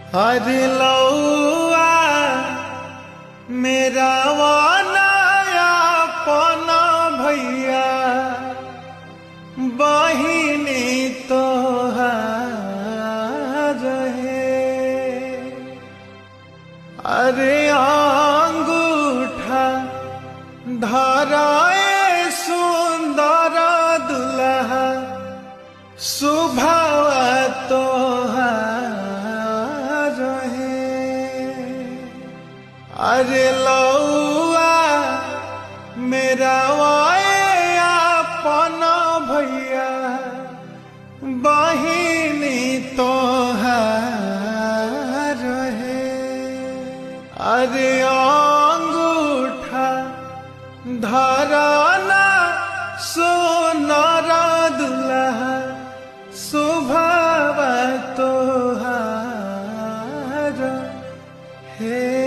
अरे लौआ मेरा वानाया पना भैया बहिनी तो रहे। अरे अंगूठा धराए सुंदर दुल्हा सुभाव तो अरे लौआ मेरा वाया पना भैया बहिनी तो रहे। अरे अंगूठा धराना सोनारा दुल्हा सुभाव तो हे।